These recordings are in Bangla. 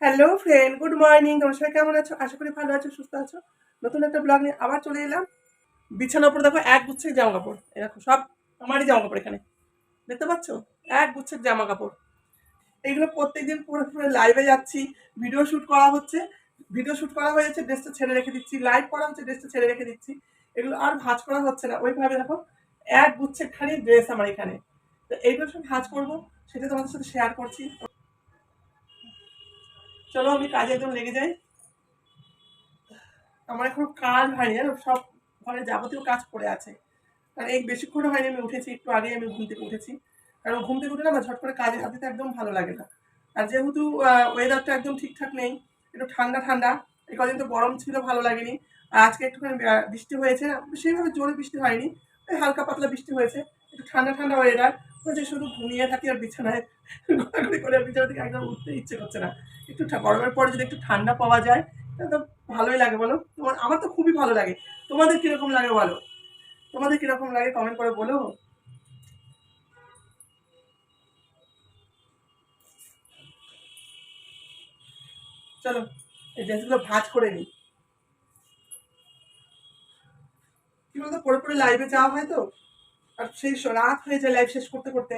Hello friend, good morning. তোমার সবাই কেমন আছো? আশা করি ভালো আছো, সুস্থ আছো। নতুন একটা ব্লগ নিয়ে আবার চলে এলাম। বিছানার উপর দেখো এক গুচ্ছের জামা কাপড়, এরকম সব আমারই জামা কাপড়। এখানে দেখতে পাচ্ছ এক গুচ্ছের জামা কাপড়। এইগুলো প্রত্যেকদিন পুরো পুরো লাইভে যাচ্ছি, ভিডিও শ্যুট করা হচ্ছে, ভিডিও শ্যুট করা হয়েছে, ড্রেসটা ছেড়ে রেখে দিচ্ছি, লাইভ করা হচ্ছে, ড্রেসটা ছেড়ে রেখে দিচ্ছি। এগুলো আর ভাঁজ করা হচ্ছে না ওইভাবে। দেখো এক গুচ্ছের খালি ড্রেস আমার এখানে। তো এইগুলো সব ভাঁজ করবো, সেটা তোমাদের সাথে শেয়ার করছি। চলো আমি কাজে একদম লেগে যাই। আমার এখনো কাজ হয়নি জানো, সব ঘরে যাবতীয় কাজ পড়ে আছে। কারণ এই বেশিক্ষণ হয়নি, আমি উঠেছি একটু আগে, আমি ঘুম থেকে উঠেছি। কারণ ঘুম থেকে উঠে না আমার ঝট করে কাজে হাত দিতে একদম ভালো লাগে না। আর যেহেতু ওয়েদারটা একদম ঠিকঠাক নেই, একটু ঠান্ডা ঠান্ডা, এই কদিন তো গরম ছিল, ভালো লাগেনি। আর আজকে একটুখানি বৃষ্টি হয়েছে না, সেইভাবে জোরে বৃষ্টি হয়নি, ওই হালকা পাতলা বৃষ্টি হয়েছে। একটু ঠান্ডা ঠান্ডা ওয়েদার হয়েছে, শুধু ঘুমিয়ে থাকি আর বিছানায় ঘোরাঘুরি করে, আর বিছানা থেকে একদম উঠতে ইচ্ছে করছে না। একটু গরমের পরে যদি একটু ঠান্ডা পাওয়া যায় তাহলে তো ভালোই লাগে, বলো? তোমার আমার তো খুবই ভালো লাগে। তোমাদের কিরকম লাগে বলো? তোমাদের কিরকম লাগে কমেন্ট করে বলো। চলো এই ড্রেসগুলো ভাঁজ করে নিই। কি বলতো, পরে পরে লাইভে যাওয়া হয় তো, আর সেই রাত হয়ে যায় লাইভ শেষ করতে করতে,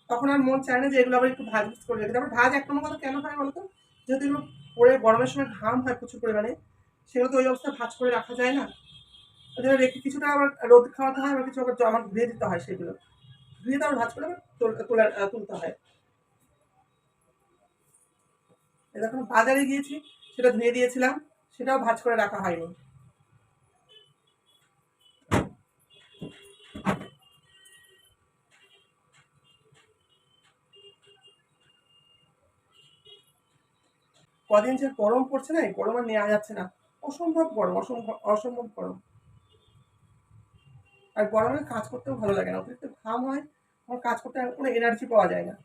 তখন আর মন চায় না যে এগুলো আবার একটু ভাজ ভাজ করে রেখে। তারপর ভাজ এক নম্বর কথা কেন হয় বলতো, যেহেতু এগুলো পরে গরমের সময় ঘাম হয় প্রচুর পরিমাণে, সেগুলো তো ওই অবস্থা ভাজ করে রাখা যায় না। ওই জন্য রেখে কিছুটা আবার রোদ খাওয়াতে হয়, আবার কিছু আবার আমার ধুয়ে দিতে হয়, সেগুলো ধুয়ে তো আবার ভাজ করে আবার তুলতে হয়। যখন বাজারে গিয়েছি সেটা ধুয়ে দিয়েছিলাম, সেটাও ভাজ করে রাখা হয়নি। কদিন যে গরম পড়ছে না, এই গরম আর নেওয়া যাচ্ছে না। অসম্ভব গরম, অসম্ভব অসম্ভব গরম। আর গরমে কাজ করতেও ভালো লাগে না, অতিরিক্ত ঘাম হয়, আমার কাজ করতে আর কোনো এনার্জি পাওয়া যায় না।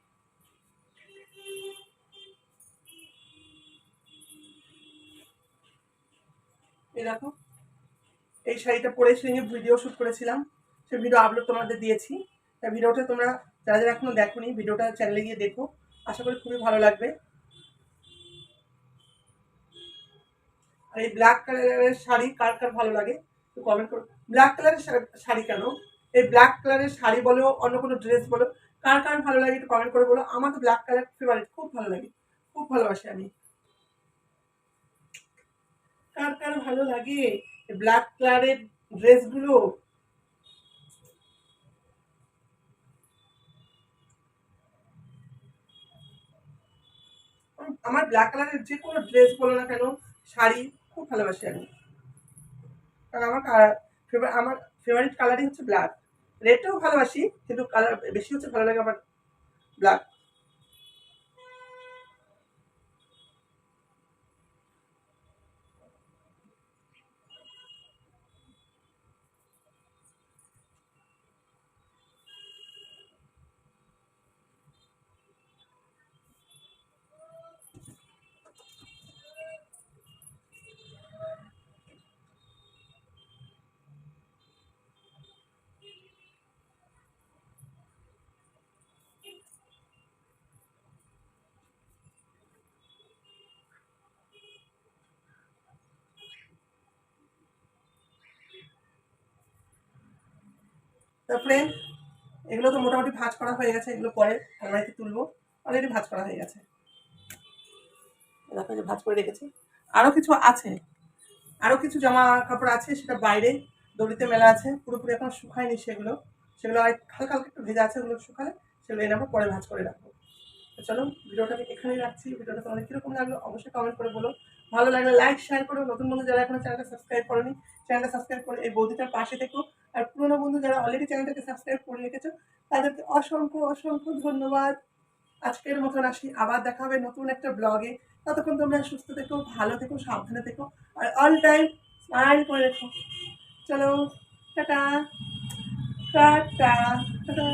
এই দেখো, এই শাড়িটা পরে সেই ভিডিও শ্যুট করেছিলাম, সেই ভিডিও আপলোড তোমাদের দিয়েছি। তাই ভিডিওটা তোমরা যারা যারা এখনো দেখোনি, ভিডিওটা চ্যানেলে গিয়ে দেখো, আশা করি খুবই ভালো লাগবে। আর এই ব্ল্যাক কালারের শাড়ি কার কার ভালো লাগে একটু কমেন্ট করো। ব্ল্যাক কালারের শাড়ি কেন, এই ব্ল্যাক কালারের শাড়ি বলো, অন্য কোনো ড্রেস বলো, কার কার ভালো লাগে একটু কমেন্ট করে বলো। আমার তো ব্ল্যাক কালার ফেভারিট, খুব ভালো লাগে, খুব ভালোবাসি আমি। কার কার ভালো লাগে ব্ল্যাক কালারের ড্রেসগুলো? আমার ব্ল্যাক কালারের যে কোনো ড্রেস বলো না কেন, শাড়ি, খুব ভালোবাসি আমি। কারণ আমার ফেভারিট কালারই হচ্ছে ব্ল্যাক। রেডটাও ভালোবাসি, কিন্তু কালার বেশি হচ্ছে ভালো লাগে আমার ব্ল্যাক। তারপরে এগুলো তো মোটামুটি ভাঁজ করা হয়ে গেছে, এগুলো পরে আলমারিতে তুলবো। অলরেডি ভাঁজ করা হয়ে গেছে, দেখো যে ভাঁজ করে রেখেছি। আরও কিছু আছে, আরও কিছু জামা কাপড় আছে, সেটা বাইরে দড়িতে মেলা আছে, পুরোপুরি এখন শুকায়নি সেগুলো। সেগুলো আর হালকা হালকা একটু ভেজা আছে, ওগুলো শুকালে সেগুলো এনে আমরা পরে ভাঁজ করে রাখবো। তো চলো ভিডিওটা আমি এখানেই রাখছি। ভিডিওটা তোমাদের কীরকম লাগলো অবশ্যই কমেন্ট করে বলো। ভালো লাগলে লাইক শেয়ার করো। নতুন বন্ধু যারা এখনো চ্যানেলটা সাবস্ক্রাইব করোনি, চ্যানেলটা সাবস্ক্রাইব করে এই বৌদিটার পাশে থেকো। আর পুরোনো বন্ধু যারা অলরেডি চ্যানেলটাকে সাবস্ক্রাইব করে রেখেছো, তাদেরকে অসংখ্য অসংখ্য ধন্যবাদ। আজকের মতন আসি, আবার দেখা হবে নতুন একটা ব্লগে। ততক্ষণ তোমরা সুস্থ থেকো, ভালো থেকো, সাবধানে থেকো, আর অল টাইম স্মাইল করে রেখো। চলো, টাটা, টাটা, টাটা।